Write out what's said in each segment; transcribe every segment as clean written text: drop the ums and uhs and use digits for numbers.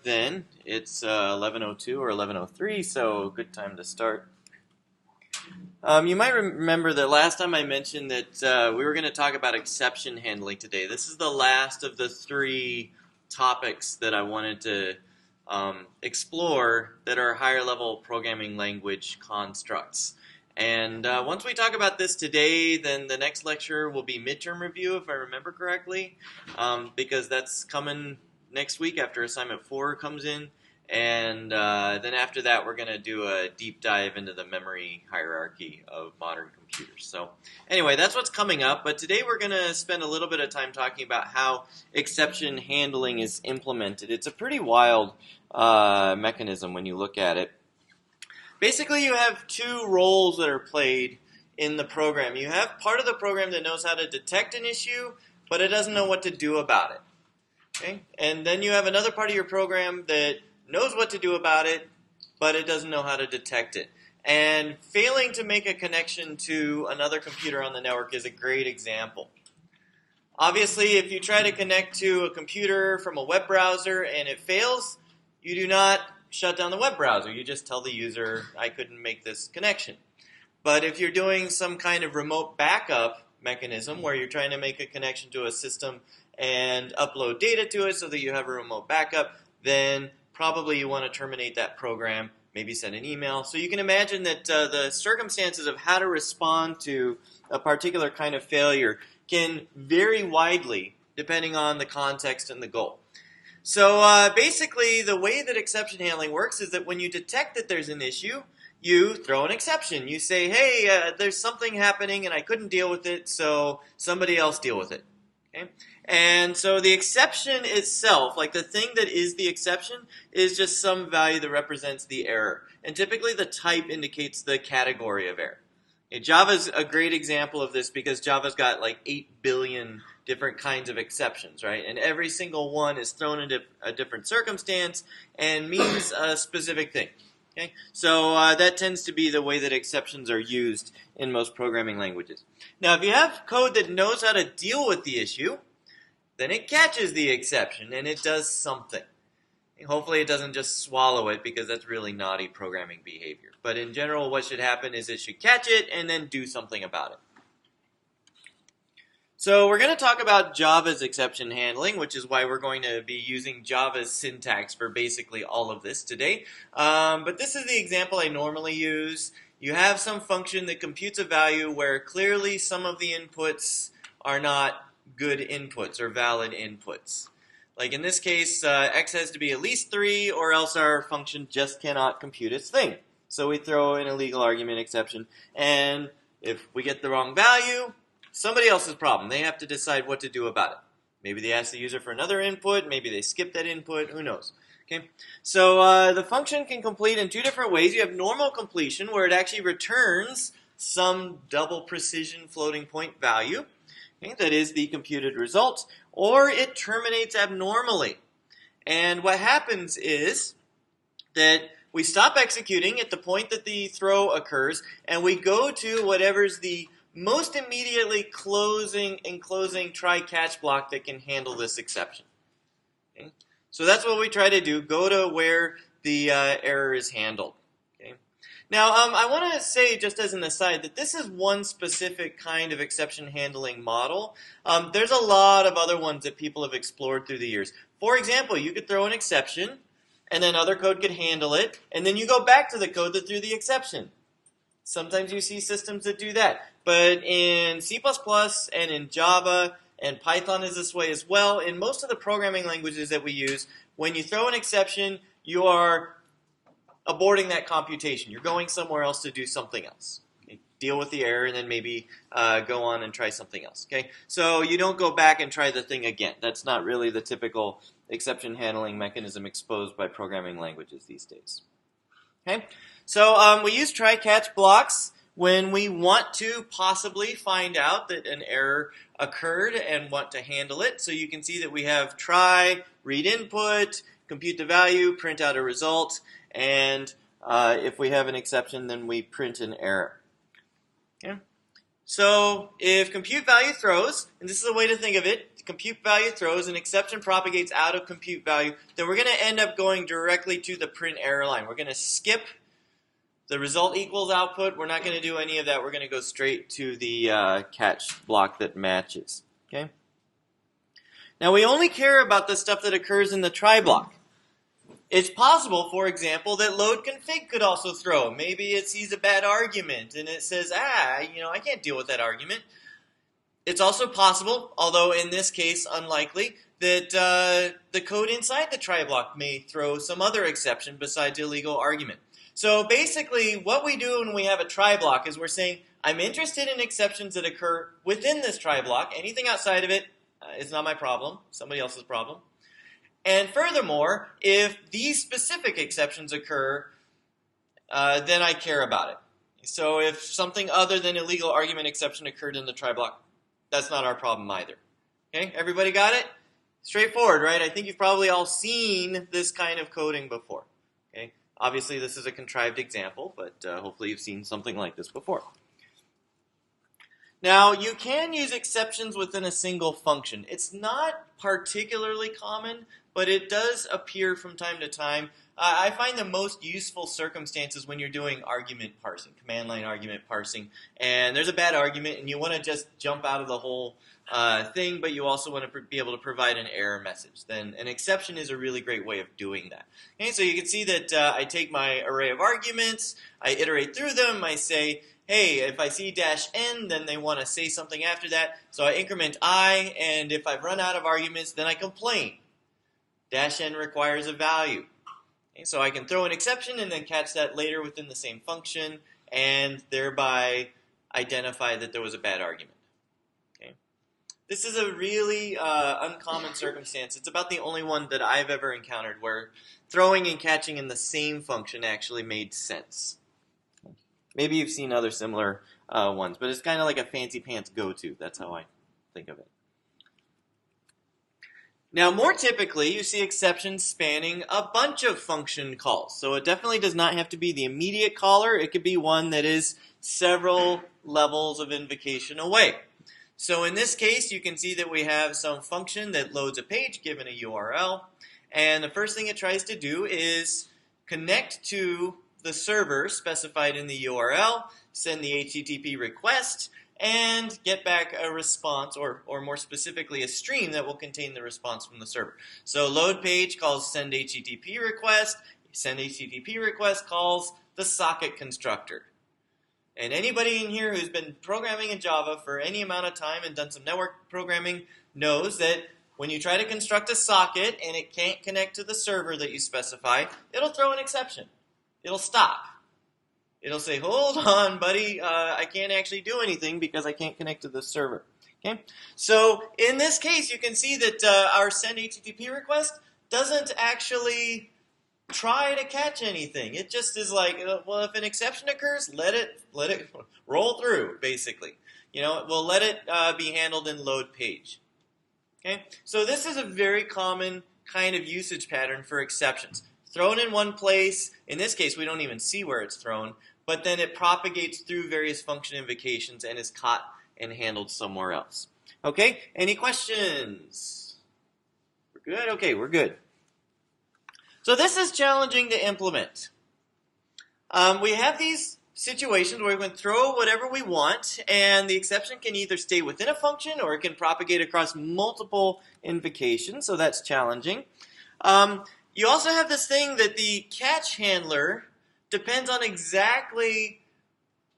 then. It's 11:02 or 11:03, so good time to start. You might remember that last time I mentioned that we were going to talk about exception handling today. This is the last of the three topics that I wanted to explore that are higher level programming language constructs. And once we talk about this today, then the next lecture will be midterm review, if I remember correctly, because that's coming next week after assignment 4 comes in. And then after that, we're going to do a deep dive into the memory hierarchy of modern computers. So anyway, that's what's coming up. But today we're going to spend a little bit of time talking about how exception handling is implemented. It's a pretty wild mechanism when you look at it. Basically, you have two roles that are played in the program. You have part of the program that knows how to detect an issue, but it doesn't know what to do about it. Okay? And then you have another part of your program that knows what to do about it, but it doesn't know how to detect it. And failing to make a connection to another computer on the network is a great example. Obviously, if you try to connect to a computer from a web browser and it fails, you do not shut down the web browser. You just tell the user, I couldn't make this connection. But if you're doing some kind of remote backup mechanism where you're trying to make a connection to a system and upload data to it so that you have a remote backup, then probably you want to terminate that program, maybe send an email. So you can imagine that the circumstances of how to respond to a particular kind of failure can vary widely depending on the context and the goal. So basically, the way that exception handling works is that when you detect that there's an issue, you throw an exception. You say, hey, there's something happening and I couldn't deal with it, so somebody else deal with it. Okay? And so the exception itself, like the thing that is the exception, is just some value that represents the error. And typically the type indicates the category of error. Okay, Java's a great example of this because Java's got like 8 billion different kinds of exceptions, right? And every single one is thrown into a different circumstance and means a specific thing. Okay? So that tends to be the way that exceptions are used in most programming languages. Now, if you have code that knows how to deal with the issue, then it catches the exception and it does something. Hopefully it doesn't just swallow it because that's really naughty programming behavior. But in general, what should happen is it should catch it and then do something about it. So we're going to talk about Java's exception handling, which is why we're going to be using Java's syntax for basically all of this today. But this is the example I normally use. You have some function that computes a value where clearly some of the inputs are not good inputs or valid inputs. Like in this case, x has to be at least 3 or else our function just cannot compute its thing. So we throw an illegal argument exception. And if we get the wrong value, somebody else's problem. They have to decide what to do about it. Maybe they ask the user for another input. Maybe they skip that input. Who knows? Okay. So the function can complete in two different ways. You have normal completion, where it actually returns some double precision floating point value. Okay, that is the computed result. Or it terminates abnormally. And what happens is that we stop executing at the point that the throw occurs, and we go to whatever's the most immediately closing and closing try-catch block that can handle this exception. Okay? So that's what we try to do, go to where the error is handled. Okay? Now, I want to say, just as an aside, that this is one specific kind of exception handling model. There's a lot of other ones that people have explored through the years. For example, you could throw an exception, and then other code could handle it, and then you go back to the code that threw the exception. Sometimes you see systems that do that. But in C++ and in Java, and Python is this way as well, in most of the programming languages that we use, when you throw an exception, you are aborting that computation. You're going somewhere else to do something else. Okay? Deal with the error and then maybe go on and try something else. Okay? So you don't go back and try the thing again. That's not really the typical exception handling mechanism exposed by programming languages these days. Okay? So we use try-catch blocks when we want to possibly find out that an error occurred and want to handle it. So you can see that we have try, read input, compute the value, print out a result, and if we have an exception, then we print an error. Okay? So if compute value throws, and this is a way to think of it, compute value throws and exception propagates out of compute value, then we're going to end up going directly to the print error line. We're going to skip the result equals output. We're not going to do any of that. We're going to go straight to the catch block that matches. Okay. Now we only care about the stuff that occurs in the try block. It's possible, for example, that load config could also throw. Maybe it sees a bad argument and it says, I can't deal with that argument. It's also possible, although in this case unlikely, that the code inside the try block may throw some other exception besides illegal argument. So basically what we do when we have a try block is we're saying, I'm interested in exceptions that occur within this try block. Anything outside of it is not my problem, somebody else's problem. And furthermore, if these specific exceptions occur, then I care about it. So if something other than illegal argument exception occurred in the try block, that's not our problem either. Okay, everybody got it? Straightforward, right? I think you've probably all seen this kind of coding before. Okay, obviously this is a contrived example, but hopefully you've seen something like this before. Now, you can use exceptions within a single function. It's not particularly common, but it does appear from time to time. I find the most useful circumstances when you're doing argument parsing, command line argument parsing, and there's a bad argument and you want to just jump out of the whole thing, but you also want to be able to provide an error message. Then an exception is a really great way of doing that. Okay, so you can see that I take my array of arguments, I iterate through them, I say, hey, if I see -n, then they want to say something after that, so I increment I, and if I've run out of arguments, then I complain. -n requires a value. Okay, so I can throw an exception and then catch that later within the same function, and thereby identify that there was a bad argument. Okay. This is a really uncommon circumstance. It's about the only one that I've ever encountered where throwing and catching in the same function actually made sense. Maybe you've seen other similar ones, but it's kind of like a fancy pants go-to. That's how I think of it. Now, more typically, you see exceptions spanning a bunch of function calls. So it definitely does not have to be the immediate caller. It could be one that is several levels of invocation away. So in this case, you can see that we have some function that loads a page given a URL. And the first thing it tries to do is connect to the server specified in the URL, send the HTTP request, and get back a response, or more specifically a stream that will contain the response from the server. So load page calls send HTTP request, send HTTP request calls the socket constructor. And anybody in here who's been programming in Java for any amount of time and done some network programming knows that when you try to construct a socket and it can't connect to the server that you specify, it'll throw an exception. It'll stop. It'll say, hold on, buddy, I can't actually do anything because I can't connect to the server. Okay? So in this case, you can see that our send HTTP request doesn't actually try to catch anything. It just is like, well, if an exception occurs, let it roll through, basically. You know, we'll let it be handled in load page. Okay? So this is a very common kind of usage pattern for exceptions. Thrown in one place. In this case, we don't even see where it's thrown, but then it propagates through various function invocations and is caught and handled somewhere else. Okay, any questions? We're good? Okay, we're good. So this is challenging to implement. We have these situations where we can throw whatever we want, and the exception can either stay within a function or it can propagate across multiple invocations, so that's challenging. You also have this thing that the catch handler depends on exactly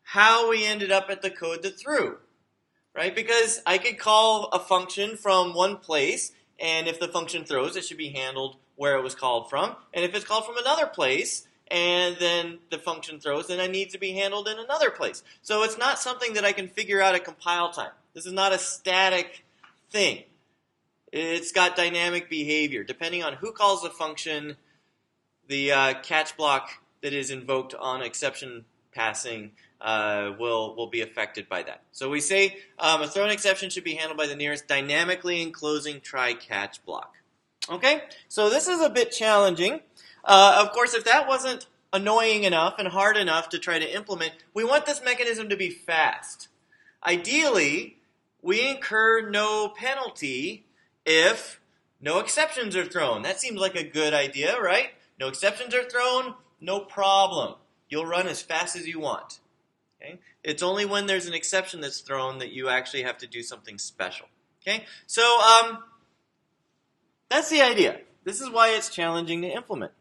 how we ended up at the code that threw, right? Because I could call a function from one place, and if the function throws, it should be handled where it was called from. And if it's called from another place, and then the function throws, then it needs to be handled in another place. So it's not something that I can figure out at compile time. This is not a static thing. It's got dynamic behavior. Depending on who calls the function, the catch block that is invoked on exception passing will be affected by that. So we say a thrown exception should be handled by the nearest dynamically enclosing try-catch block. Okay, so this is a bit challenging. Of course, if that wasn't annoying enough and hard enough to try to implement, we want this mechanism to be fast. Ideally, we incur no penalty if no exceptions are thrown. That seems like a good idea, right? No exceptions are thrown, no problem. You'll run as fast as you want. Okay? It's only when there's an exception that's thrown that you actually have to do something special. Okay? So that's the idea. This is why it's challenging to implement.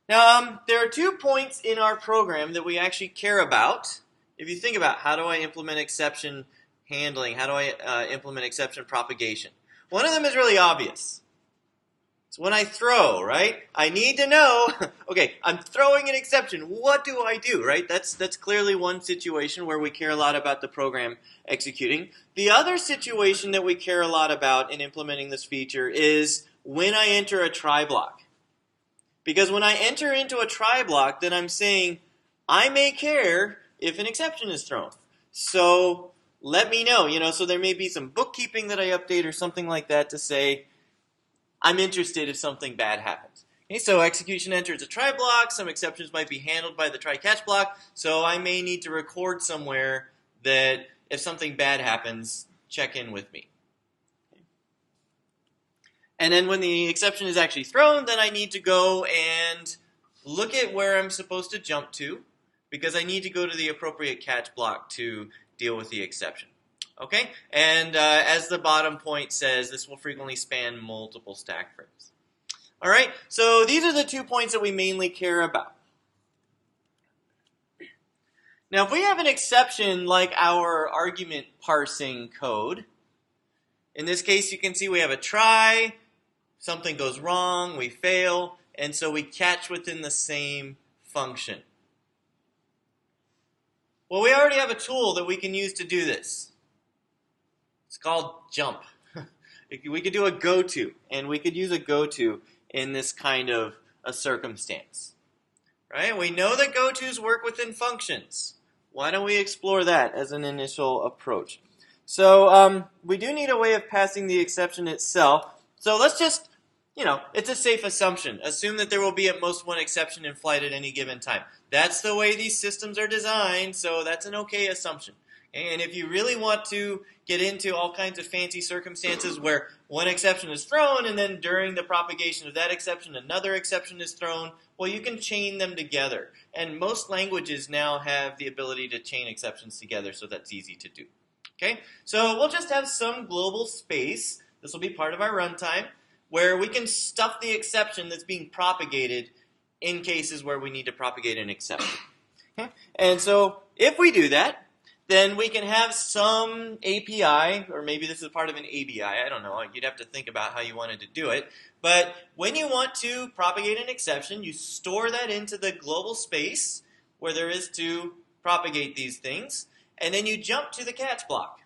Now, there are 2 points in our program that we actually care about. If you think about how do I implement exception handling, how do I implement exception propagation? One of them is really obvious. It's when I throw, right? I need to know, okay, I'm throwing an exception. What do I do, right? That's clearly one situation where we care a lot about the program executing. The other situation that we care a lot about in implementing this feature is when I enter a try block. Because when I enter into a try block, then I'm saying I may care if an exception is thrown. So let me know, so there may be some bookkeeping that I update or something like that to say I'm interested if something bad happens. Okay, so execution enters a try block. Some exceptions might be handled by the try catch block. So I may need to record somewhere that if something bad happens, check in with me. And then when the exception is actually thrown, then I need to go and look at where I'm supposed to jump to, because I need to go to the appropriate catch block to deal with the exception. Okay? And as the bottom point says, this will frequently span multiple stack frames. All right? So these are the 2 points that we mainly care about. Now, if we have an exception like our argument parsing code, in this case, you can see we have a try, something goes wrong, we fail, and so we catch within the same function. Well, we already have a tool that we can use to do this. It's called jump. We could do a goto, and we could use a goto in this kind of a circumstance. Right? We know that gotos work within functions. Why don't we explore that as an initial approach? So we do need a way of passing the exception itself. So let's just, it's a safe assumption. Assume that there will be at most one exception in flight at any given time. That's the way these systems are designed, so that's an okay assumption. And if you really want to get into all kinds of fancy circumstances where one exception is thrown and then during the propagation of that exception another exception is thrown, well, you can chain them together. And most languages now have the ability to chain exceptions together, so that's easy to do. Okay? So we'll just have some global space. This will be part of our runtime, where we can stuff the exception that's being propagated in cases where we need to propagate an exception. Okay? And so if we do that, then we can have some API, or maybe this is part of an ABI, I don't know, you'd have to think about how you wanted to do it. But when you want to propagate an exception, you store that into the global space where there is to propagate these things, and then you jump to the catch block.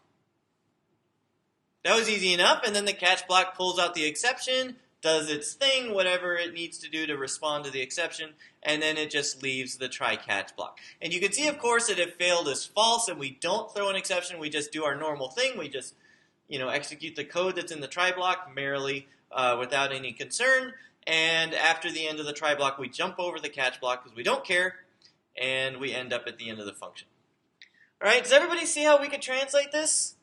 That was easy enough, and then the catch block pulls out the exception, does its thing, whatever it needs to do to respond to the exception, and then it just leaves the try-catch block. And you can see, of course, that if failed is false, and we don't throw an exception, we just do our normal thing, we just execute the code that's in the try block merrily without any concern, and after the end of the try block, we jump over the catch block because we don't care, and we end up at the end of the function. All right, does everybody see how we could translate this?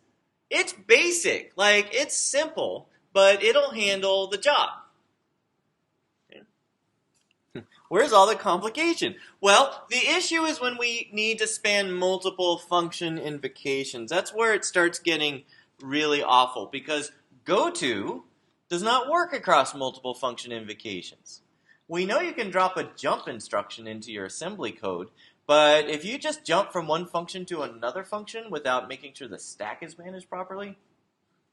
It's basic, it's simple, but it'll handle the job. Where's all the complication? Well, the issue is when we need to span multiple function invocations. That's where it starts getting really awful, because goto does not work across multiple function invocations. We know you can drop a jump instruction into your assembly code, but if you just jump from one function to another function without making sure the stack is managed properly,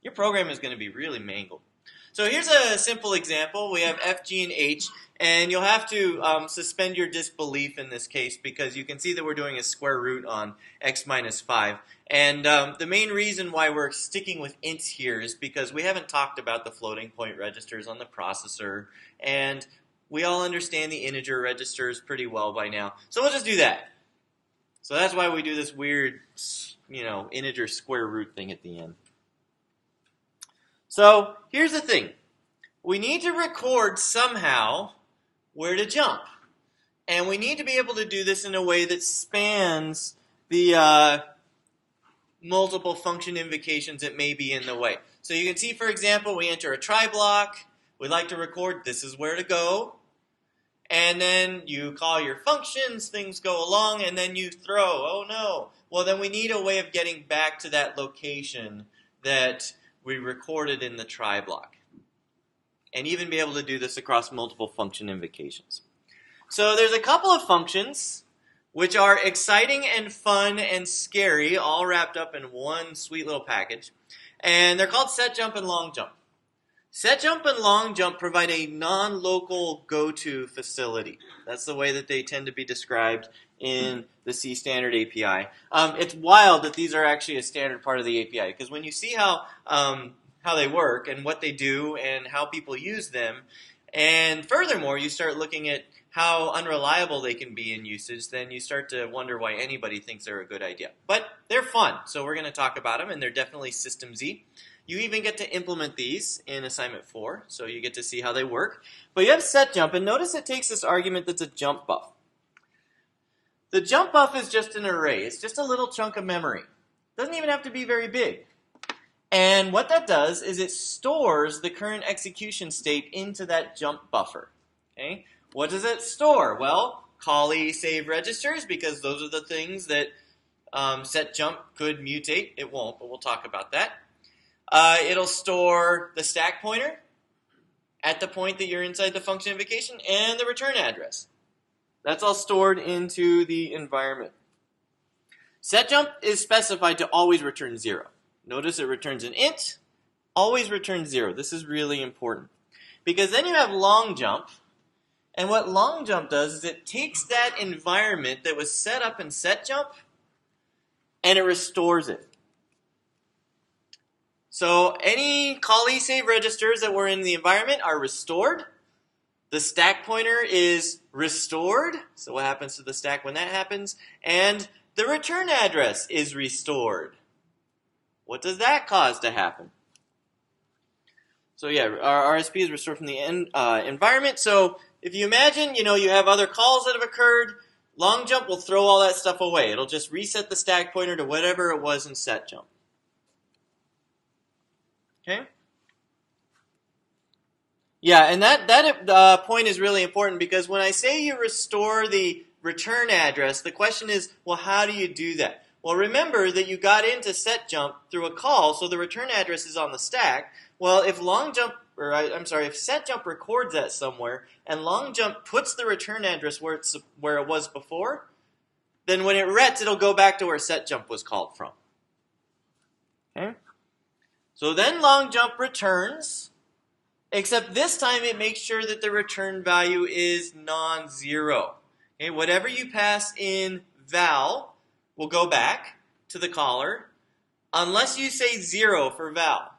your program is going to be really mangled. So here's a simple example. We have F, G, and H, and you'll have to suspend your disbelief in this case because you can see that we're doing a square root on x minus 5. And the main reason why we're sticking with ints here is because we haven't talked about the floating point registers on the processor, and we all understand the integer registers pretty well by now. So we'll just do that. So that's why we do this weird, integer square root thing at the end. So here's the thing. We need to record somehow where to jump. And we need to be able to do this in a way that spans the multiple function invocations that may be in the way. So you can see, for example, we enter a try block. We like to record this is where to go. And then you call your functions, things go along, and then you throw. Oh no. Well, then we need a way of getting back to that location that we recorded in the try block. And even be able to do this across multiple function invocations. So there's a couple of functions which are exciting and fun and scary, all wrapped up in one sweet little package. And they're called setjump and longjump. Setjump and longjump provide a non-local go-to facility. That's the way that they tend to be described in the C standard API. It's wild that these are actually a standard part of the API, because when you see how they work and what they do and how people use them, and furthermore, you start looking at how unreliable they can be in usage, then you start to wonder why anybody thinks they're a good idea. But they're fun, so we're going to talk about them, and they're definitely systemsy. You even get to implement these in assignment 4, so you get to see how they work. But you have setjump, and notice it takes this argument that's a jump buff. The jump buff is just an array. It's just a little chunk of memory. It doesn't even have to be very big. And what that does is it stores the current execution state into that jump buffer. Okay? What does it store? Well, callee save registers, because those are the things that setjump could mutate. It won't, but we'll talk about that. It'll store the stack pointer at the point that you're inside the function invocation and the return address. That's all stored into the environment. Setjump is specified to always return 0. Notice it returns an int, always returns 0. This is really important, because then you have longjump, and what longjump does is it takes that environment that was set up in setjump and it restores it. So any callee save registers that were in the environment are restored. The stack pointer is restored. So what happens to the stack when that happens? And the return address is restored. What does that cause to happen? So yeah, our RSP is restored from the environment. So if you imagine, you have other calls that have occurred, longjump will throw all that stuff away. It'll just reset the stack pointer to whatever it was in setjump. Okay? Yeah, and that point is really important, because when I say you restore the return address, the question is, well, how do you do that? Well, remember that you got into setjump through a call, so the return address is on the stack. Well, if if setjump records that somewhere, and longjump puts the return address where it was before, then when it rets, it'll go back to where setjump was called from. Okay? So then longjump returns, except this time it makes sure that the return value is non-zero. Okay? Whatever you pass in val will go back to the caller, unless you say 0 for val.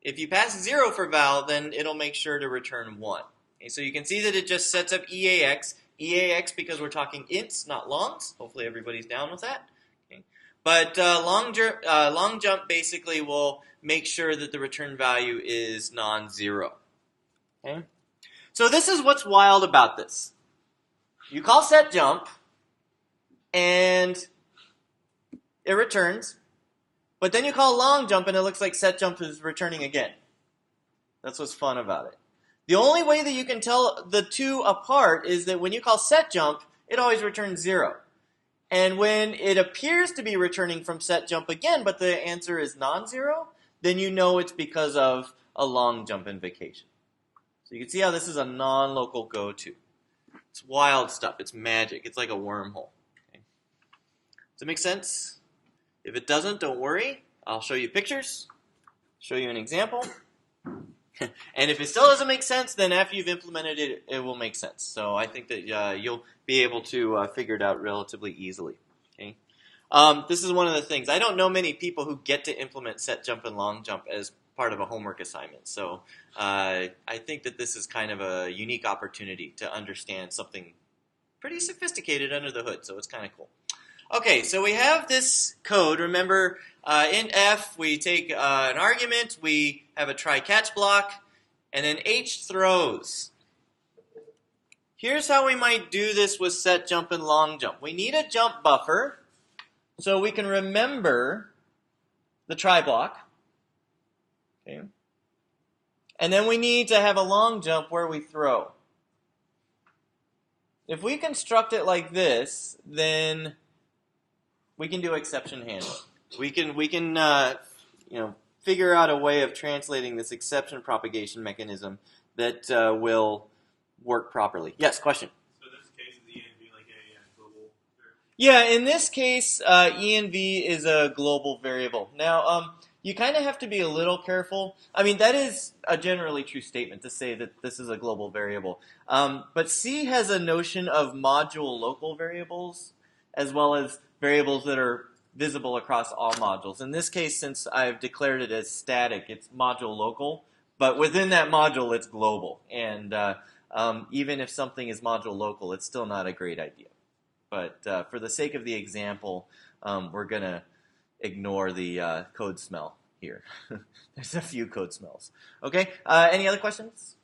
If you pass 0 for val, then it'll make sure to return 1. Okay? So you can see that it just sets up EAX. EAX because we're talking ints, not longs. Hopefully everybody's down with that. Okay? But longjump basically will make sure that the return value is non-zero. Okay? So this is what's wild about this. You call setjump, and it returns, but then you call longjump, and it looks like setjump is returning again. That's what's fun about it. The only way that you can tell the two apart is that when you call setjump, it always returns 0. And when it appears to be returning from setjump again, but the answer is non-zero, then you know it's because of a longjump invocation. So you can see how this is a non-local go-to. It's wild stuff. It's magic. It's like a wormhole. Okay. Does it make sense? If it doesn't, don't worry. I'll show you pictures, show you an example. And if it still doesn't make sense, then after you've implemented it, it will make sense. So I think that you'll be able to figure it out relatively easily. Okay. This is one of the things. I don't know many people who get to implement setjump and longjump as part of a homework assignment. So I think that this is kind of a unique opportunity to understand something pretty sophisticated under the hood. So it's kind of cool. Okay, so we have this code. Remember, in F, we take an argument, we have a try-catch block, and then H throws. Here's how we might do this with setjump and longjump. We need a jump buffer so we can remember the try block. Okay. And then we need to have a long jump where we throw. If we construct it like this, then we can do exception handling. We can figure out a way of translating this exception propagation mechanism that will work properly. Yes, question? So in this case, is ENV like a global variable? Yeah, in this case, ENV is a global variable. Now, you kind of have to be a little careful. I mean, that is a generally true statement to say that this is a global variable. But C has a notion of module local variables as well as variables that are visible across all modules. In this case, since I've declared it as static, it's module local. But within that module, it's global. And even if something is module local, it's still not a great idea. But for the sake of the example, we're going to ignore the code smell here. There's a few code smells. Okay, any other questions?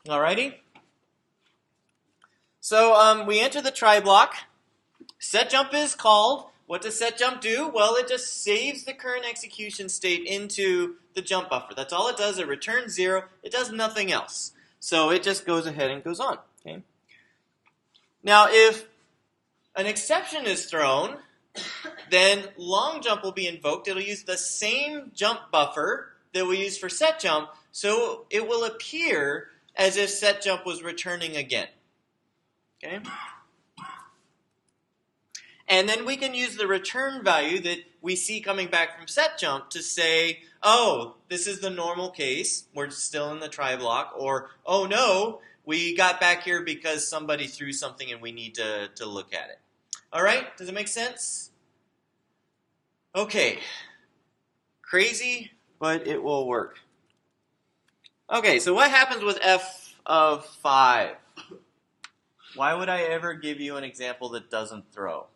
Alrighty. So we enter the try block. Setjump is called. What does setjump do? Well, it just saves the current execution state into the jump buffer. That's all it does. It returns 0. It does nothing else. So it just goes ahead and goes on. Okay. Now, if an exception is thrown, then long jump will be invoked. It'll use the same jump buffer that we used for setjump, so it will appear as if setjump was returning again. Okay? And then we can use the return value that we see coming back from setjump to say, oh, this is the normal case. We're still in the try block. Or, oh, no, we got back here because somebody threw something and we need to look at it. All right? Does it make sense? Okay. Crazy, but it will work. Okay, so what happens with f of 5? Why would I ever give you an example that doesn't throw?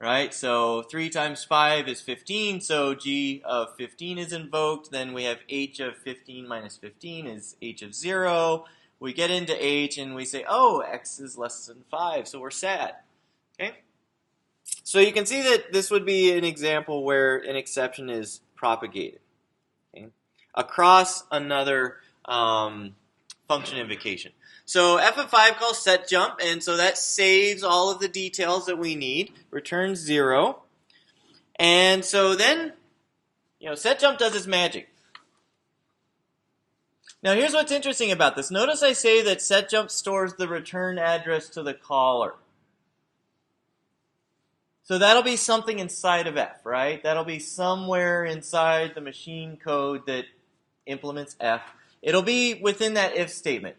Right, so 3 times 5 is 15, so g of 15 is invoked. Then we have h of 15 minus 15 is h of 0. We get into h and we say, oh, x is less than 5, so we're sad. Okay? So you can see that this would be an example where an exception is propagated. Okay? Across another function invocation. So f of 5 calls setjump, and so that saves all of the details that we need, returns 0. And so then, setjump does its magic. Now here's what's interesting about this. Notice I say that setjump stores the return address to the caller. So that'll be something inside of f, right? That'll be somewhere inside the machine code that implements f. It'll be within that if statement.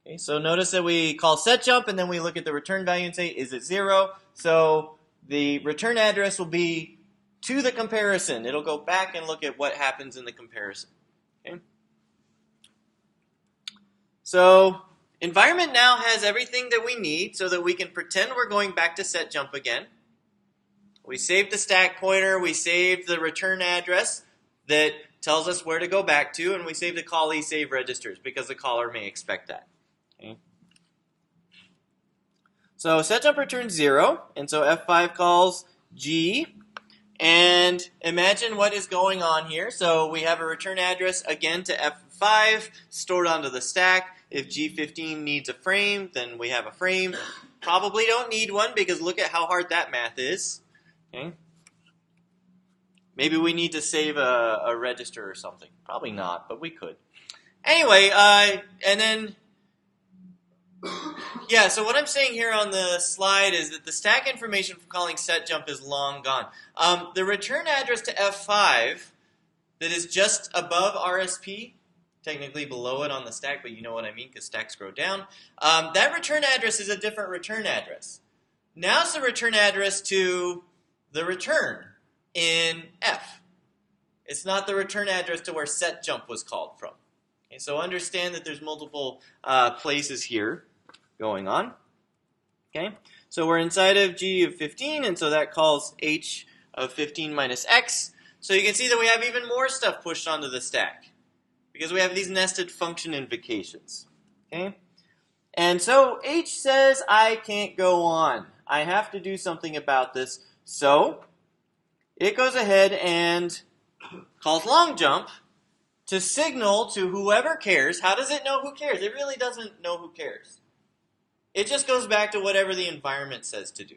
Okay, so notice that we call setjump, and then we look at the return value and say, is it 0? So the return address will be to the comparison. It'll go back and look at what happens in the comparison. Okay? So environment now has everything that we need so that we can pretend we're going back to setjump again. We saved the stack pointer, we saved the return address that tells us where to go back to, and we saved the call save registers because the caller may expect that. Okay. So setjump returns 0, and so F5 calls G, and imagine what is going on here. So we have a return address again to F5 stored onto the stack. If G15 needs a frame, then we have a frame. Probably don't need one because look at how hard that math is. Okay. Maybe we need to save a register or something. Probably not, but we could. Anyway, and then, yeah, so what I'm saying here on the slide is that the stack information for calling setjump is long gone. The return address to F5 that is just above RSP, technically below it on the stack, but you know what I mean because stacks grow down, that return address is a different return address. Now it's the return address to the return in F. It's not the return address to where setjump was called from. Okay, so understand that there's multiple places here going on. Okay, so we're inside of G of 15, and so that calls H of 15 minus X. So you can see that we have even more stuff pushed onto the stack because we have these nested function invocations. Okay, and so H says I can't go on. I have to do something about this. So it goes ahead and calls long jump to signal to whoever cares. How does it know who cares? It really doesn't know who cares. It just goes back to whatever the environment says to do.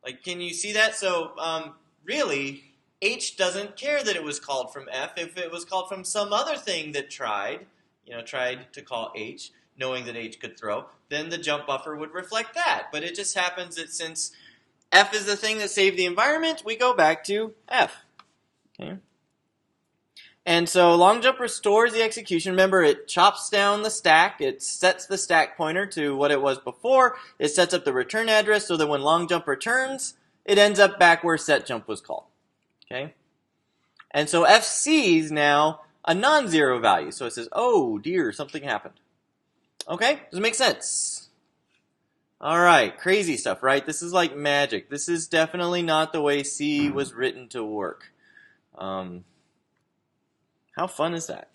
Like, can you see that? So, really, H doesn't care that it was called from F. If it was called from some other thing that tried to call H, knowing that H could throw, then the jump buffer would reflect that. But it just happens that since F is the thing that saved the environment, we go back to F. Okay. And so long jump restores the execution. Remember, it chops down the stack. It sets the stack pointer to what it was before. It sets up the return address so that when long jump returns, it ends up back where set jump was called. Okay? And so F sees now a non-zero value. So it says, oh dear, something happened. Okay? Does it make sense? All right, crazy stuff, right? This is like magic. This is definitely not the way C was written to work. How fun is that?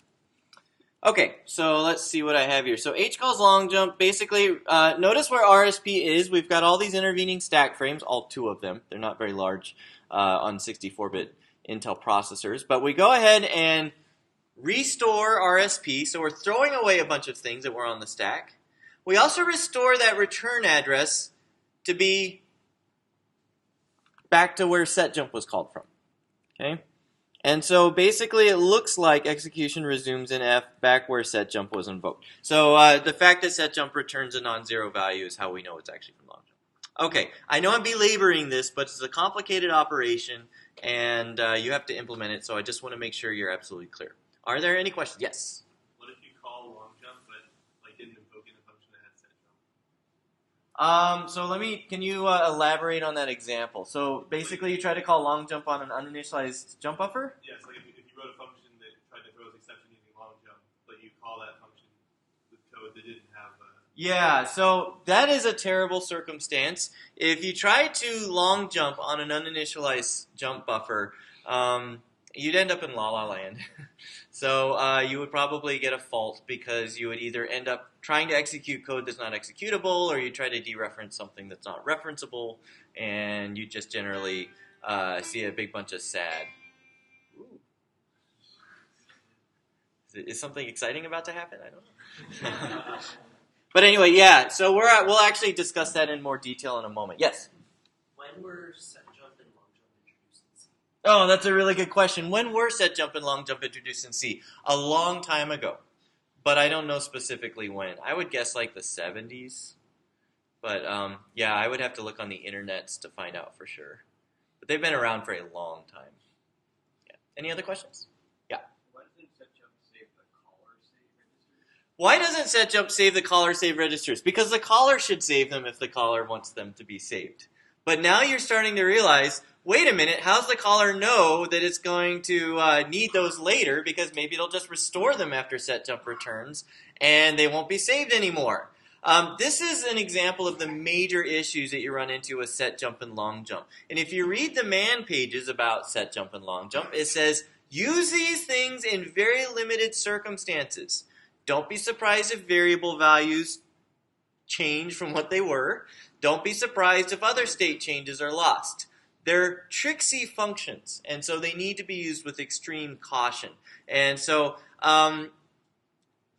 Okay, so let's see what I have here. So H calls long jump. Basically, notice where RSP is. We've got all these intervening stack frames, all two of them. They're not very large on 64-bit Intel processors. But we go ahead and restore RSP. So we're throwing away a bunch of things that were on the stack. We also restore that return address to be back to where setjump was called from. Okay? And so basically it looks like execution resumes in F back where setjump was invoked. So the fact that setjump returns a non-zero value is how we know it's actually from longjump. Okay, I know I'm belaboring this, but it's a complicated operation and you have to implement it, so I just want to make sure you're absolutely clear. Are there any questions? Yes? What if you call longjump but like didn't invoke in a function that had setjump? So can you elaborate on that example? So basically you try to call longjump on an uninitialized jump buffer? Yes, like if you wrote a function that tried to throw as exception using longjump, but you call that function with code that didn't have Yeah, so that is a terrible circumstance. If you try to long jump on an uninitialized jump buffer, you'd end up in La La Land. So you would probably get a fault because you would either end up trying to execute code that's not executable, or you try to dereference something that's not referenceable, and you just generally see a big bunch of sad. Ooh. Is something exciting about to happen? I don't know. But anyway, yeah, so we'll actually discuss that in more detail in a moment. Yes? When were setjump and longjump introduced in C? Oh, that's a really good question. When were setjump and longjump introduced in C? A long time ago. But I don't know specifically when. I would guess like the 70s. But yeah, I would have to look on the internets to find out for sure. But they've been around for a long time. Yeah. Any other questions? Yeah. Why doesn't setjump save the caller Why doesn't setjump save the caller save save registers? registers? Because the caller should save them if the caller wants them to be saved. But now you're starting to realize, wait a minute, how's the caller know that it's going to need those later? Because maybe it'll just restore them after setjump returns, and they won't be saved anymore. This is an example of the major issues that you run into with setjump and longjump. And if you read the man pages about setjump and longjump, it says, use these things in very limited circumstances. Don't be surprised if variable values change from what they were. Don't be surprised if other state changes are lost. They're tricksy functions, and so they need to be used with extreme caution. And so,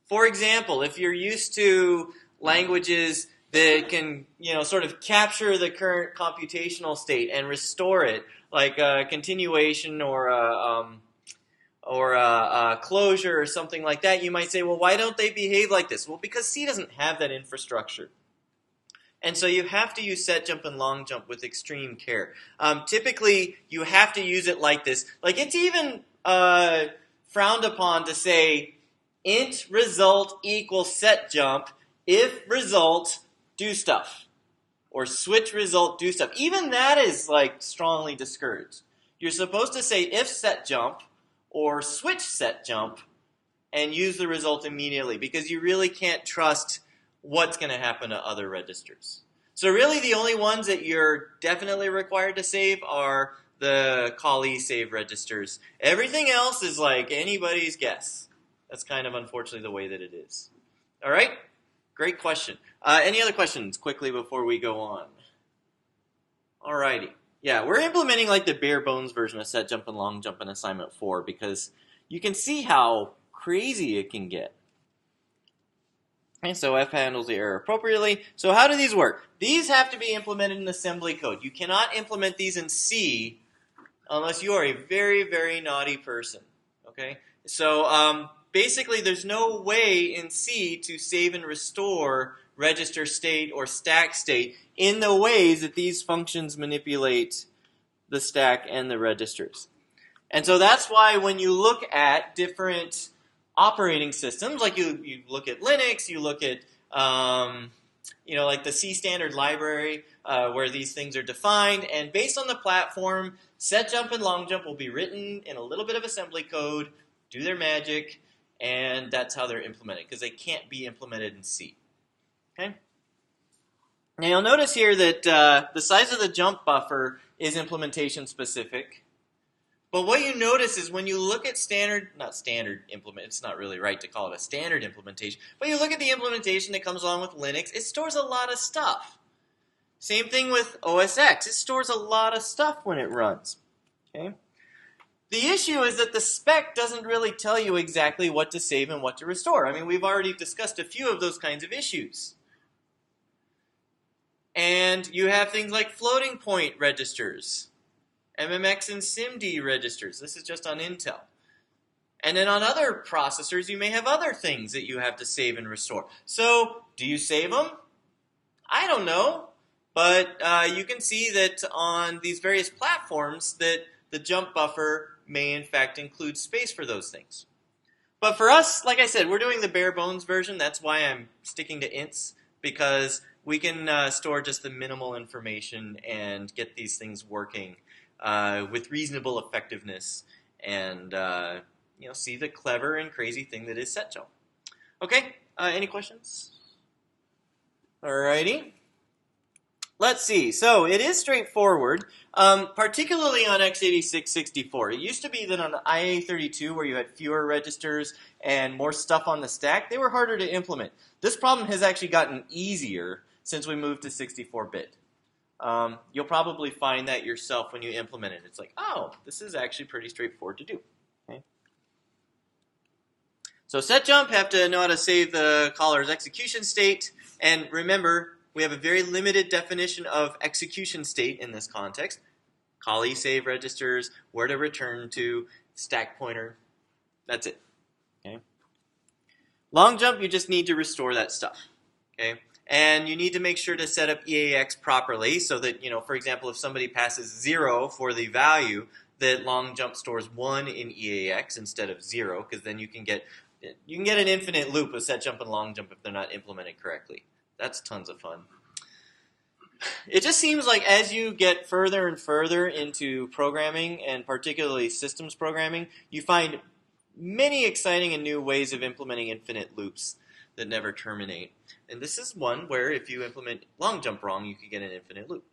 for example, if you're used to languages that can, sort of capture the current computational state and restore it, like a continuation or a closure or something like that, you might say, well, why don't they behave like this? Well, because C doesn't have that infrastructure. And so you have to use setjump and longjump with extreme care. Typically, you have to use it like this. Like, it's even frowned upon to say int result equals setjump if result do stuff, or switch result do stuff. Even that is like strongly discouraged. You're supposed to say if setjump or switch setjump and use the result immediately, because you really can't trust what's going to happen to other registers. So really the only ones that you're definitely required to save are the callee save registers. Everything else is like anybody's guess. That's kind of unfortunately the way that it is. All right? Great question. Any other questions quickly before we go on? All righty. Yeah, we're implementing like the bare bones version of setjump and longjump in assignment 4 because you can see how crazy it can get. Okay, so F handles the error appropriately. So how do these work? These have to be implemented in assembly code. You cannot implement these in C unless you are a very, very naughty person. Okay, so basically there's no way in C to save and restore register state or stack state in the ways that these functions manipulate the stack and the registers. And so that's why when you look at different operating systems, like you look at Linux, you look at like the C standard library where these things are defined, and based on the platform, setjump and longjump will be written in a little bit of assembly code, do their magic, and that's how they're implemented, because they can't be implemented in C. Okay. Now you'll notice here that the size of the jump buffer is implementation specific. But what you notice is when you look at it's not really right to call it a standard implementation, but you look at the implementation that comes along with Linux, it stores a lot of stuff. Same thing with OS X, it stores a lot of stuff when it runs. Okay? The issue is that the spec doesn't really tell you exactly what to save and what to restore. I mean, we've already discussed a few of those kinds of issues. And you have things like floating point registers, MMX and SIMD registers. This is just on Intel. And then on other processors, you may have other things that you have to save and restore. So, do you save them? I don't know. But you can see that on these various platforms that the jump buffer may in fact include space for those things. But for us, like I said, we're doing the bare bones version. That's why I'm sticking to ints, because we can store just the minimal information and get these things working with reasonable effectiveness, and see the clever and crazy thing that is setjump. Okay, any questions? Alrighty. Let's see. So it is straightforward, particularly on x86-64. It used to be that on IA32, where you had fewer registers and more stuff on the stack, they were harder to implement. This problem has actually gotten easier since we moved to 64-bit. You'll probably find that yourself when you implement it. It's like, oh, this is actually pretty straightforward to do. Okay. So setjump have to know how to save the caller's execution state, and remember, we have a very limited definition of execution state in this context. Callee save registers, where to return to, stack pointer. That's it. Okay. Long jump, you just need to restore that stuff. Okay. And you need to make sure to set up EAX properly so that, for example, if somebody passes 0 for the value, that long jump stores 1 in EAX instead of 0, because then you can get an infinite loop with setjump and long jump if they're not implemented correctly. That's tons of fun. It just seems like as you get further and further into programming, and particularly systems programming, you find many exciting and new ways of implementing infinite loops that never terminate. And this is one where if you implement long jump wrong, you could get an infinite loop.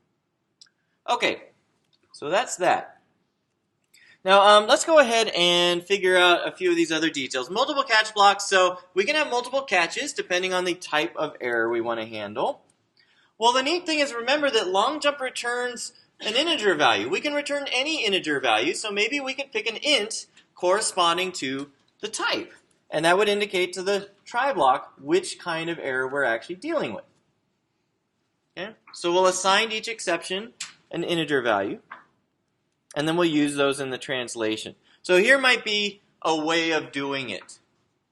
Okay, so that's that. Now, let's go ahead and figure out a few of these other details. Multiple catch blocks, so we can have multiple catches depending on the type of error we want to handle. Well, the neat thing is, remember that long jump returns an integer value. We can return any integer value, so maybe we can pick an int corresponding to the type. And that would indicate to the try block which kind of error we're actually dealing with. Okay? So we'll assign each exception an integer value, and then we'll use those in the translation. So here might be a way of doing it.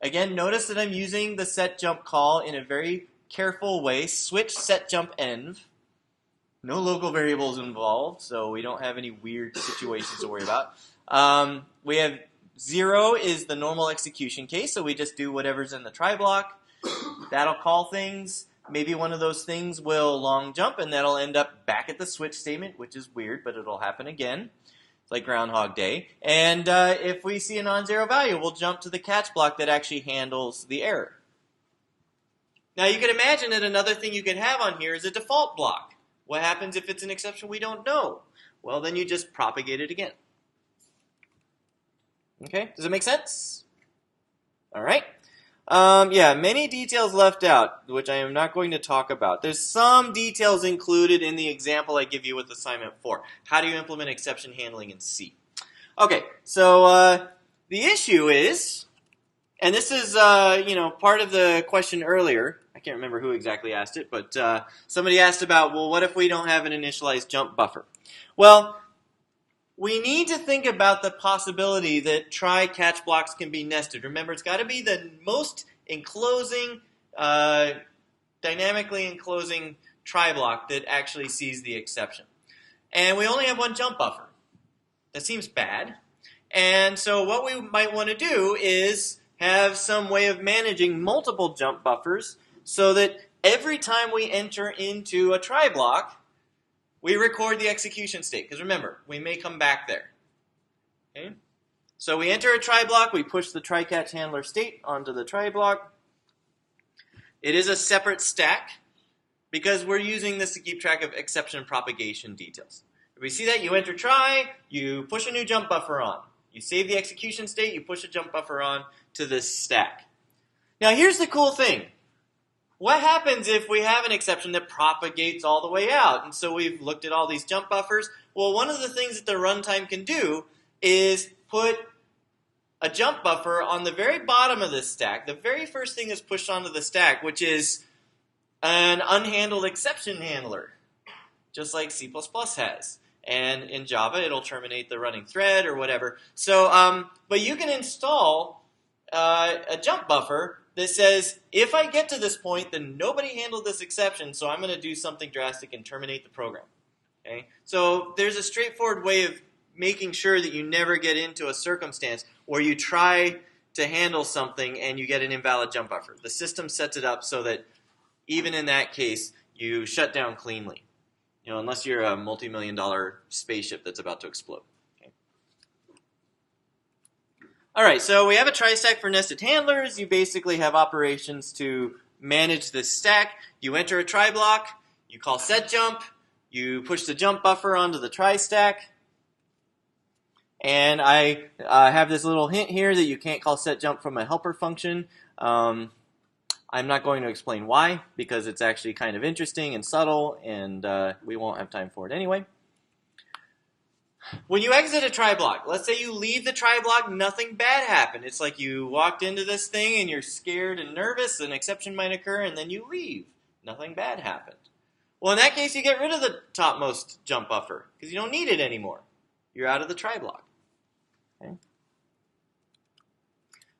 Again, notice that I'm using the setjump call in a very careful way. Switch setjump-env. No local variables involved, so we don't have any weird situations to worry about. We have 0 is the normal execution case, so we just do whatever's in the try block. That'll call things. Maybe one of those things will long jump, and that'll end up back at the switch statement, which is weird, but it'll happen again. It's like Groundhog Day. And if we see a non-zero value, we'll jump to the catch block that actually handles the error. Now you can imagine that another thing you could have on here is a default block. What happens if it's an exception we don't know? Well, then you just propagate it again. Okay, does it make sense? All right. Yeah, many details left out, which I am not going to talk about. There's some details included in the example I give you with assignment 4. How do you implement exception handling in C? Okay, so The issue is, and this is part of the question earlier. I can't remember who exactly asked it, but somebody asked about, well, what if we don't have an initialized jump buffer? Well, we need to think about the possibility that try-catch blocks can be nested. Remember, it's got to be the most enclosing, dynamically enclosing try block that actually sees the exception. And we only have one jump buffer. That seems bad. And so what we might want to do is have some way of managing multiple jump buffers so that every time we enter into a try block, we record the execution state. Because remember, we may come back there. Okay? So we enter a try block, we push the try-catch handler state onto the try block. It is a separate stack because we're using this to keep track of exception propagation details. If we see that, you enter try, you push a new jump buffer on. You save the execution state, you push a jump buffer on to this stack. Now here's the cool thing. What happens if we have an exception that propagates all the way out? And so we've looked at all these jump buffers. Well, one of the things that the runtime can do is put a jump buffer on the very bottom of this stack. The very first thing is pushed onto the stack, which is an unhandled exception handler, just like C++ has. And in Java, it'll terminate the running thread or whatever. So, but you can install a jump buffer that says, if I get to this point, then nobody handled this exception, so I'm going to do something drastic and terminate the program. Okay? So there's a straightforward way of making sure that you never get into a circumstance where you try to handle something and you get an invalid jump buffer. The system sets it up so that even in that case, you shut down cleanly. Unless you're a multi-million-dollar spaceship that's about to explode. Okay. All right, so we have a try-stack for nested handlers. You basically have operations to manage this stack. You enter a try block, you call setjump, you push the jump buffer onto the try-stack. And I have this little hint here that you can't call setjump from a helper function. I'm not going to explain why, because it's actually kind of interesting and subtle, and we won't have time for it anyway. When you exit a try block, let's say you leave the try block, nothing bad happened. It's like you walked into this thing and you're scared and nervous, an exception might occur, and then you leave. Nothing bad happened. Well, in that case, you get rid of the topmost jump buffer, because you don't need it anymore. You're out of the try block. Okay.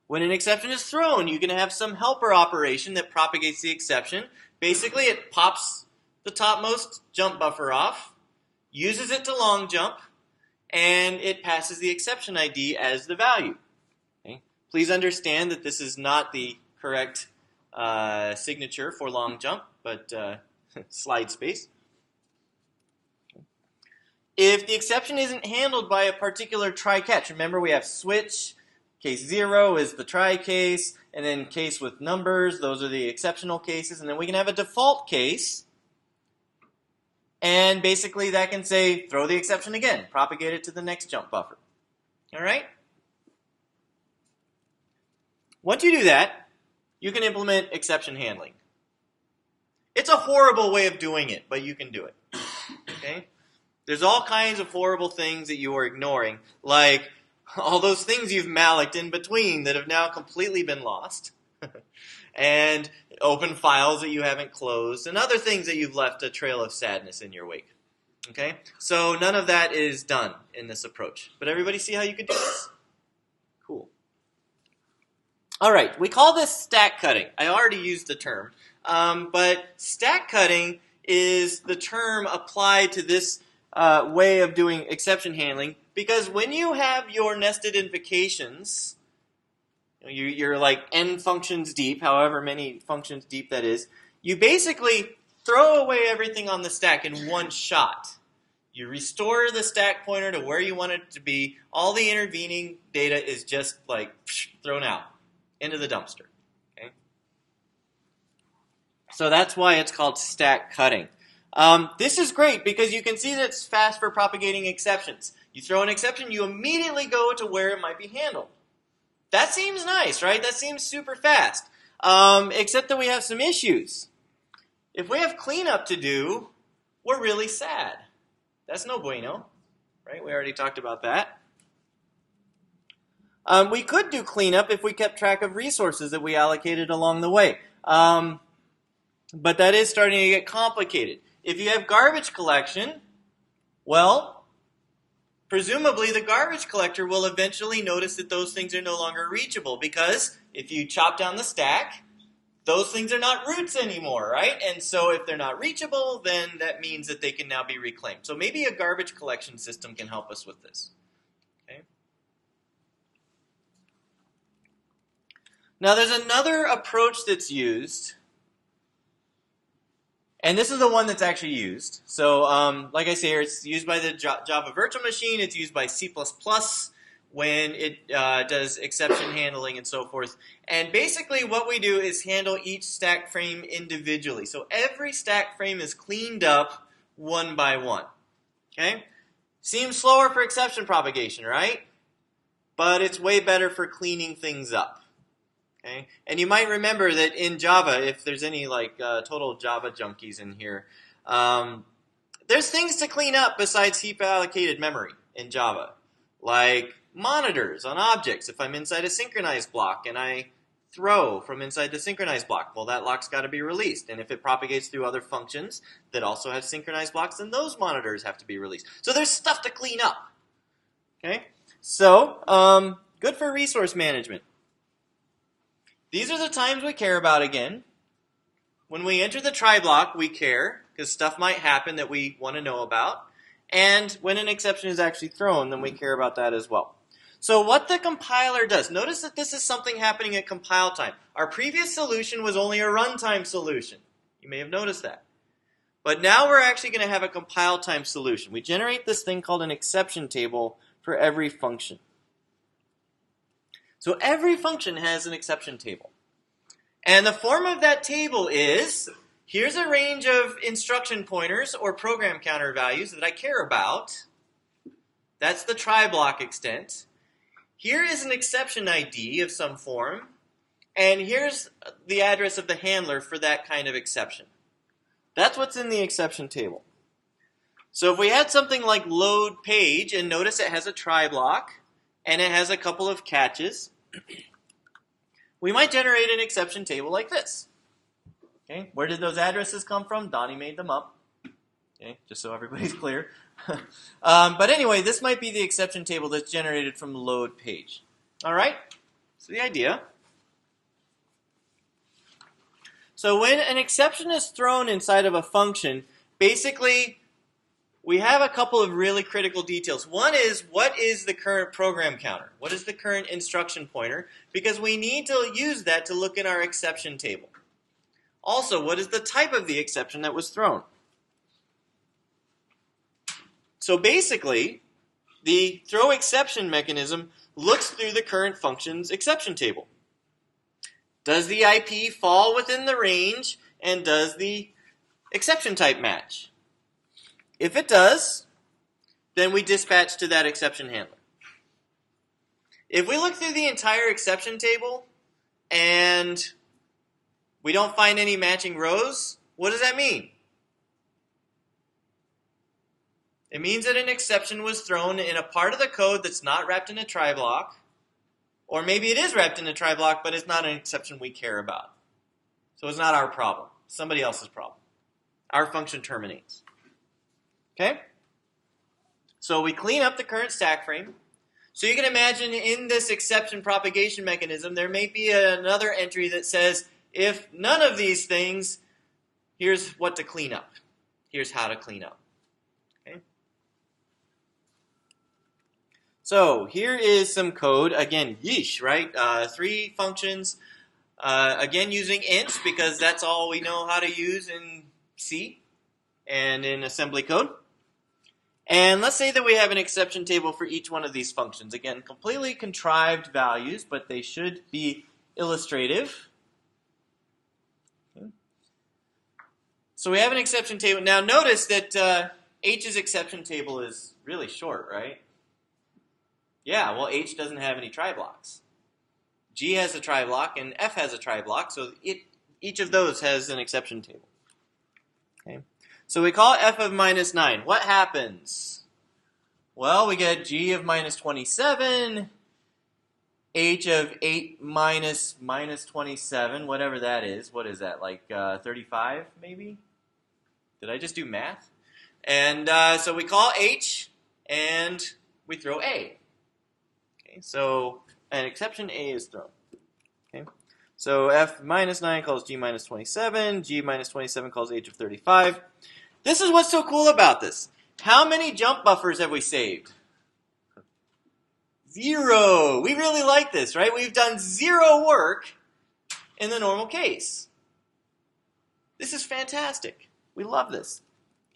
When an exception is thrown, you can have some helper operation that propagates the exception. Basically, it pops the topmost jump buffer off, uses it to long jump, and it passes the exception ID as the value. Okay? Please understand that this is not the correct signature for long jump, but slide space. If the exception isn't handled by a particular try-catch, remember we have switch. Case 0 is the try case, and then case with numbers, those are the exceptional cases, and then we can have a default case, and basically that can say, throw the exception again, propagate it to the next jump buffer. All right? Once you do that, you can implement exception handling. It's a horrible way of doing it, but you can do it. Okay? There's all kinds of horrible things that you are ignoring, like all those things you've mallocked in between that have now completely been lost, and open files that you haven't closed, and other things that you've left a trail of sadness in your wake. Okay? So none of that is done in this approach. But everybody see how you could do this? Cool. All right, we call this stack cutting. I already used the term. But stack cutting is the term applied to this way of doing exception handling, because when you have your nested invocations, you're like n functions deep, however many functions deep that is, you basically throw away everything on the stack in one shot. You restore the stack pointer to where you want it to be. All the intervening data is just like thrown out into the dumpster. Okay? So that's why it's called stack cutting. This is great because you can see that it's fast for propagating exceptions. You throw an exception, you immediately go to where it might be handled. That seems nice, right? That seems super fast. Except that we have some issues. If we have cleanup to do, we're really sad. That's no bueno, right? We already talked about that. We could do cleanup if we kept track of resources that we allocated along the way. But that is starting to get complicated. If you have garbage collection, well, presumably the garbage collector will eventually notice that those things are no longer reachable, because if you chop down the stack, those things are not roots anymore, right? And so if they're not reachable, then that means that they can now be reclaimed. So maybe a garbage collection system can help us with this. Okay. Now there's another approach that's used, and this is the one that's actually used. So like I say, it's used by the Java virtual machine. It's used by C++ when it does exception handling and so forth. And basically what we do is handle each stack frame individually. So every stack frame is cleaned up one by one. Okay? Seems slower for exception propagation, right? But it's way better for cleaning things up. Okay? And you might remember that in Java, if there's any like total Java junkies in here, there's things to clean up besides heap allocated memory in Java. Like monitors on objects. If I'm inside a synchronized block and I throw from inside the synchronized block, well, that lock's got to be released. And if it propagates through other functions that also have synchronized blocks, then those monitors have to be released. So there's stuff to clean up. Okay? So, good for resource management. These are the times we care about again. When we enter the try block, we care, because stuff might happen that we want to know about. And when an exception is actually thrown, then we care about that as well. So what the compiler does, notice that this is something happening at compile time. Our previous solution was only a runtime solution. You may have noticed that. But now we're actually going to have a compile time solution. We generate this thing called an exception table for every function. So every function has an exception table. And the form of that table is, here's a range of instruction pointers or program counter values that I care about. That's the try block extent. Here is an exception ID of some form. And here's the address of the handler for that kind of exception. That's what's in the exception table. So if we had something like load page, and notice it has a try block, and it has a couple of catches, we might generate an exception table like this. Okay, where did those addresses come from? Donnie made them up. Okay, just so everybody's clear. But anyway, this might be the exception table that's generated from load page. All right, so the idea. So when an exception is thrown inside of a function, basically we have a couple of really critical details. One is, what is the current program counter? What is the current instruction pointer? Because we need to use that to look in our exception table. Also, what is the type of the exception that was thrown? So basically, the throw exception mechanism looks through the current function's exception table. Does the IP fall within the range, and does the exception type match? If it does, then we dispatch to that exception handler. If we look through the entire exception table and we don't find any matching rows, what does that mean? It means that an exception was thrown in a part of the code that's not wrapped in a try block, or maybe it is wrapped in a try block, but it's not an exception we care about. So it's not our problem. It's somebody else's problem. Our function terminates. Okay? So we clean up the current stack frame. So you can imagine in this exception propagation mechanism, there may be another entry that says, if none of these things, here's what to clean up. Here's how to clean up. Okay? So here is some code. Again, yeesh, right? 3 functions. Again, using int, because that's all we know how to use in C and in assembly code. And let's say that we have an exception table for each one of these functions. Again, completely contrived values, but they should be illustrative. Okay. So we have an exception table. Now notice that H's exception table is really short, right? Yeah, well, H doesn't have any try blocks. G has a try block, and F has a try block, so each of those has an exception table. Okay. So we call f of minus 9. What happens? Well, we get g of minus 27, h of 8 minus 27, whatever that is. What is that, like 35 maybe? Did I just do math? And so we call h, and we throw a. Okay, so an exception a is thrown. Okay, so f minus 9 calls g minus 27, g minus 27 calls h of 35. This is what's so cool about this. How many jump buffers have we saved? 0. We really like this, right? We've done 0 work in the normal case. This is fantastic. We love this.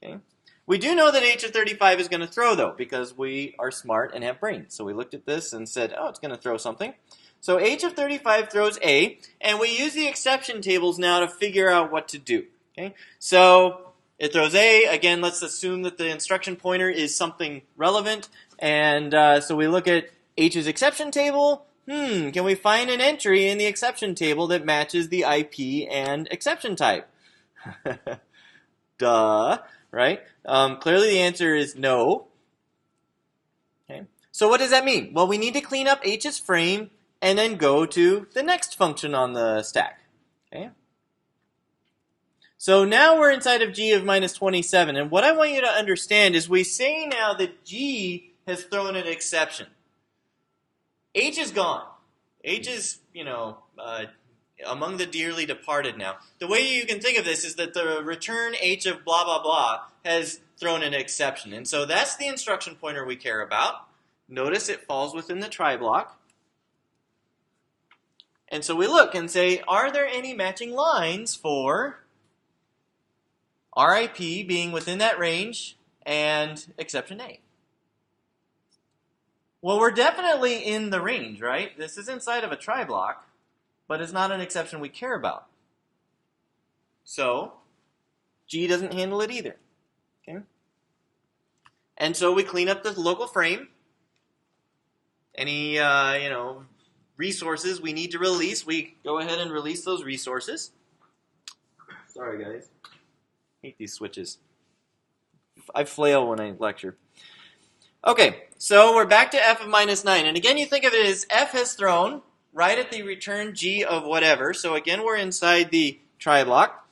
Okay. We do know that h of 35 is going to throw, though, because we are smart and have brains. So we looked at this and said, oh, it's going to throw something. So h of 35 throws a, and we use the exception tables now to figure out what to do. Okay. So it throws a. Again, let's assume that the instruction pointer is something relevant. And so we look at h's exception table. Can we find an entry in the exception table that matches the IP and exception type? Duh, right? Clearly the answer is no. Okay. So what does that mean? Well, we need to clean up h's frame and then go to the next function on the stack. Okay. So now we're inside of g of minus 27, and what I want you to understand is we say now that g has thrown an exception. H is gone. H is, among the dearly departed now. The way you can think of this is that the return H of blah, blah, blah has thrown an exception. And so that's the instruction pointer we care about. Notice it falls within the try block. And so we look and say, are there any matching lines for RIP being within that range and exception A? Well, we're definitely in the range, right? This is inside of a try block, but it's not an exception we care about. So, G doesn't handle it either. Okay? And so we clean up the local frame. Any, resources we need to release, we go ahead and release those resources. Sorry, guys. Hate these switches. I flail when I lecture. Okay, so we're back to f of minus 9. And again, you think of it as f has thrown right at the return g of whatever. So again, we're inside the try block.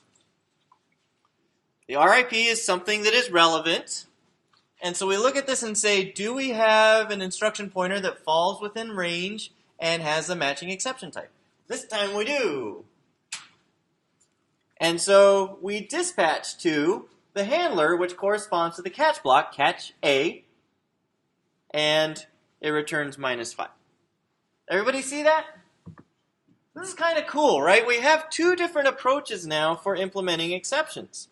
The RIP is something that is relevant. And so we look at this and say, do we have an instruction pointer that falls within range and has a matching exception type? This time we do. And so we dispatch to the handler, which corresponds to the catch block, catch A, and it returns minus 5. Everybody see that? This is kind of cool, right? We have two different approaches now for implementing exceptions.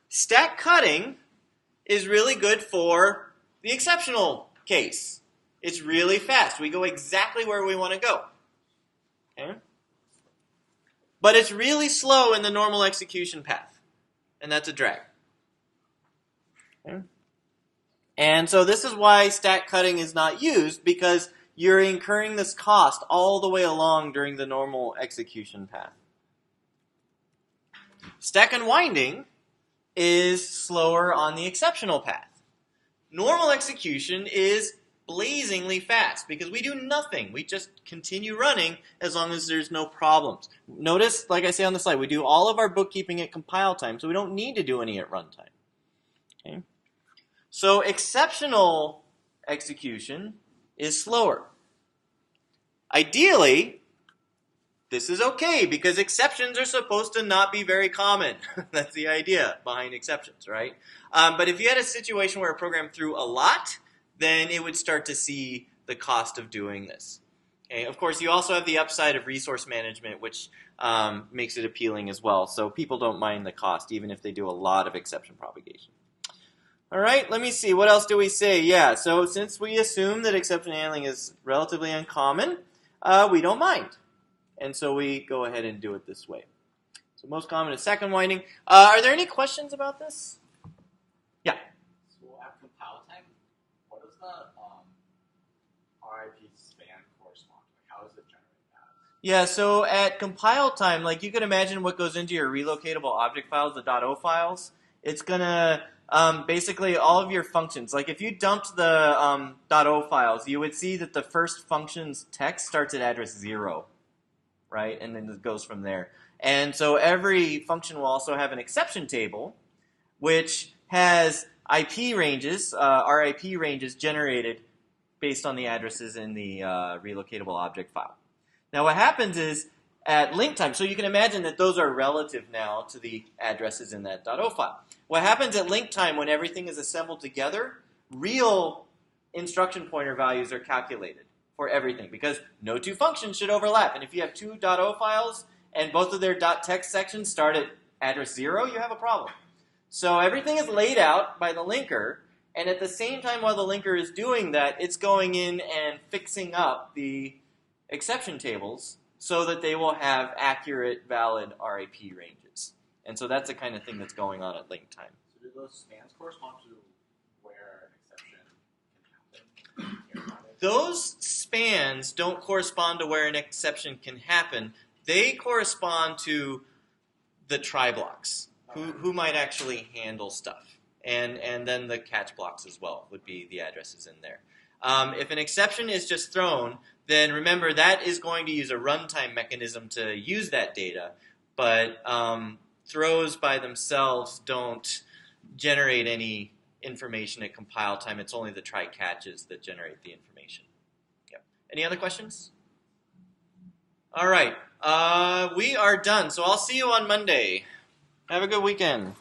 Stack cutting is really good for the exceptional case. It's really fast. We go exactly where we want to go. Okay? But it's really slow in the normal execution path. And that's a drag. Okay? And so this is why stack cutting is not used, because you're incurring this cost all the way along during the normal execution path. Stack unwinding is slower on the exceptional path. Normal execution is blazingly fast because we do nothing. We just continue running as long as there's no problems. Notice, like I say on the slide, we do all of our bookkeeping at compile time, so we don't need to do any at runtime. Okay? So exceptional execution is slower. Ideally, this is okay because exceptions are supposed to not be very common. That's the idea behind exceptions, right? But if you had a situation where a program threw a lot, then it would start to see the cost of doing this. Okay? Of course, you also have the upside of resource management, which makes it appealing as well. So people don't mind the cost, even if they do a lot of exception propagation. All right, let me see. What else do we say? Yeah, so since we assume that exception handling is relatively uncommon, we don't mind. And so we go ahead and do it this way. So most common is second winding. Are there any questions about this? Yeah. So at compile time, what does the RIP span correspond to? Like, how does it generate that? Yeah, so at compile time, like you can imagine what goes into your relocatable object files, the .o files. it's going to basically all of your functions. Like if you dumped the .o files, you would see that the first function's text starts at address 0, right? And then it goes from there. And so every function will also have an exception table, which has IP ranges, RIP ranges generated based on the addresses in the relocatable object file. Now what happens is at link time, so you can imagine that those are relative now to the addresses in that .o file. What happens at link time when everything is assembled together, real instruction pointer values are calculated for everything because no two functions should overlap. And if you have two .o files and both of their .text sections start at address 0, you have a problem. So everything is laid out by the linker, and at the same time while the linker is doing that, it's going in and fixing up the exception tables so that they will have accurate, valid RIP ranges. And so that's the kind of thing that's going on at link time. So do those spans correspond to where an exception can happen? Those spans don't correspond to where an exception can happen. They correspond to the try blocks, who might actually handle stuff. And then the catch blocks as well would be the addresses in there. If an exception is just thrown, then remember that is going to use a runtime mechanism to use that data, but throws by themselves don't generate any information at compile time. It's only the try catches that generate the information. Yep. Any other questions? All right. We are done. So I'll see you on Monday. Have a good weekend.